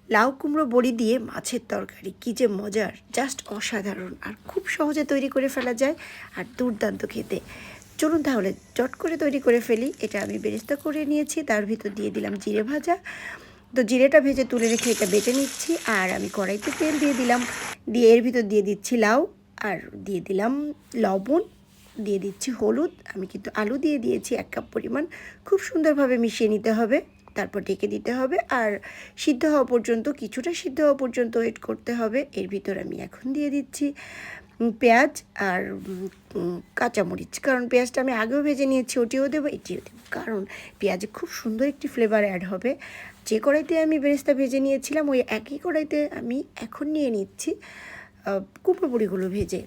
লাউ কুমড়ো বড়ি দিয়ে মাছের তরকারি কী যে মজার, জাস্ট অসাধারণ, আর খুব সহজে তৈরি করে ফেলা যায় আর দুর্দান্ত খেতে। চলুন তাহলে চট করে তৈরি করে ফেলি। এটা আমি বেরেস্তা করে নিয়েছি, তার ভিতর দিয়ে দিলাম জিরে ভাজা। তো জিরেটা ভেজে তুলে রেখে এটা বেটে নিচ্ছি। আর আমি কড়াইতে তেল দিয়ে দিলাম, দিয়ে এর ভিতর দিয়ে দিচ্ছি লাউ, আর দিয়ে দিলাম লবণ, দিয়ে দিচ্ছি হলুদ। আমি কিন্তু আলু দিয়ে দিয়েছি 1 কাপ পরিমাণ। খুব সুন্দরভাবে মিশিয়ে নিতে হবে, তারপর ঢেকে দিতে হবে। আর সিদ্ধ হওয়া পর্যন্ত, কিছুটা সিদ্ধ হওয়া পর্যন্ত ওয়েট করতে হবে। এর ভিতর আমি এখন দিয়ে দিচ্ছি পেঁয়াজ আর কাঁচামরিচ, কারণ পেঁয়াজটা আমি আগেও ভেজে নিয়েছি, ওটিও দেবো, এটিও দেবো, কারণ পেঁয়াজে খুব সুন্দর একটি ফ্লেভার অ্যাড হবে। যে কড়াইতে আমি বেরেস্তা ভেজে নিয়েছিলাম ওই একই কড়াইতে আমি এখন নিয়ে নিচ্ছি কুমড়ো বড়িগুলো ভেজে।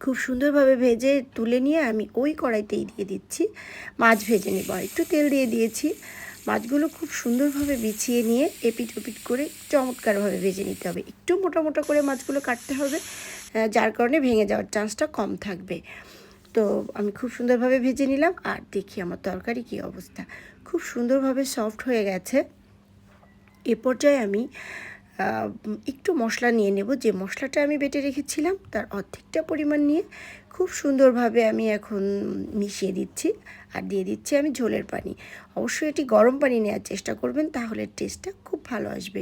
খুব সুন্দরভাবে ভেজে তুলে নিয়ে আমি ওই কড়াইতেই দিয়ে দিচ্ছি মাছ ভেজে নেব। আর একটু তেল দিয়ে দিয়েছি। মাছগুলো খুব সুন্দরভাবে বিছিয়ে নিয়ে এপিট ওপিট করে চমৎকারভাবে ভেজে নিতে হবে। একটু মোটা মোটা করে মাছগুলো কাটতে হবে, যার কারণে ভেঙে যাওয়ার চান্সটা কম থাকবে। তো আমি খুব সুন্দরভাবে ভেজে নিলাম। আর দেখি আমার তরকারি কী অবস্থা, খুব সুন্দরভাবে সফট হয়ে গেছে। এ পর্যায়ে আমি একটু মশলা নিয়ে নেব। যে মশলাটা আমি বেটে রেখেছিলাম তার অর্ধেকটা পরিমাণ নিয়ে খুব সুন্দরভাবে আমি এখন মিশিয়ে দিচ্ছি। আর দিয়ে দিচ্ছি আমি ঝোলের পানি। অবশ্যই এটি গরম পানি নেওয়ার চেষ্টা করবেন, তাহলে টেস্টটা খুব ভালো আসবে।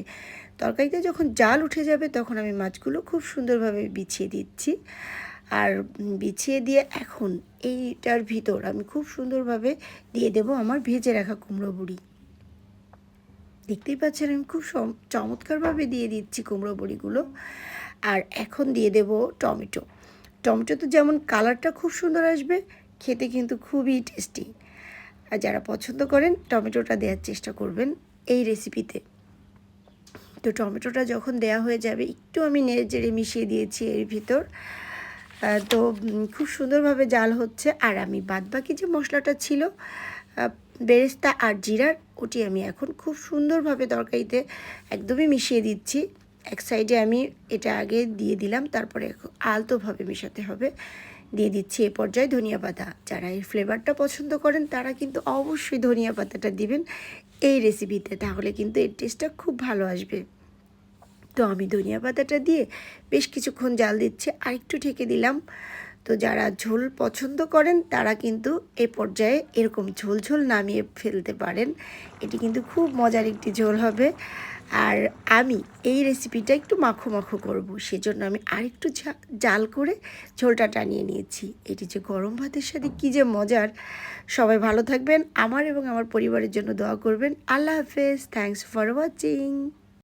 তরকারিতে যখন জাল উঠে যাবে তখন আমি মাছগুলো খুব সুন্দরভাবে বিছিয়ে দিচ্ছি। আর বিছিয়ে দিয়ে এখন এইটার ভিতর আমি খুব সুন্দরভাবে দিয়ে দেব আমার ভেজে রাখা কুমড়ো বড়ি। দেখতেই পাচ্ছেন আমি খুব চমৎকারভাবে দিয়ে দিচ্ছি কুমড়ো বড়িগুলো। আর এখন দিয়ে দেব টমেটো। টমেটো তো যেমন কালারটা খুব সুন্দর আসবে, খেতে কিন্তু খুবই টেস্টি। আর যারা পছন্দ করেন টমেটোটা দেওয়ার চেষ্টা করবেন এই রেসিপিতে। তো টমেটোটা যখন দেয়া হয়ে যাবে একটু আমি নেড়ে চেড়ে মিশিয়ে দিয়েছি এর ভিতর। তো খুব সুন্দরভাবে জাল হচ্ছে। আর আমি বাদবাকি যে মশলাটা ছিল বেরেস্তা আর জিরার, ওটি আমি এখন খুব সুন্দরভাবে তরকারিতে একদমই মিশিয়ে দিচ্ছি। এক সাইডে আমি এটা আগে দিয়ে দিলাম, তারপরে আলতোভাবে মেশাতে হবে। দিয়ে দিচ্ছি এ পর্যায়ে ধনিয়া পাতা। যারা এই ফ্লেভারটা পছন্দ করেন তারা কিন্তু অবশ্যই ধনিয়া পাতাটা দিবেন এই রেসিপিতে, তাহলে কিন্তু এর টেস্টটা খুব ভালো আসবে। তো আমি ধনিয়া পাতাটা দিয়ে বেশ কিছুক্ষণ জাল দিচ্ছি, আর একটু ঢেকে দিলাম। তো যারা ঝোল পছন্দ করেন তারা কিন্তু এ পর্যায়ে এরকম ঝোল ঝোল নামিয়ে ফেলতে পারেন। এটি কিন্তু খুব মজার একটি ঝোল হবে। আর আমি এই রেসিপিটা একটু মাখো মাখো করব, সেজন্য আমি আরেকটু জাল করে ঝোলটা টানিয়ে নিয়েছি। এটি যে গরম ভাতের সাথে কী যে মজার। সবাই ভালো থাকবেন, আমার এবং আমার পরিবারের জন্য দোয়া করবেন। আল্লাহ হাফেজ, থ্যাংকস ফর ওয়াচিং।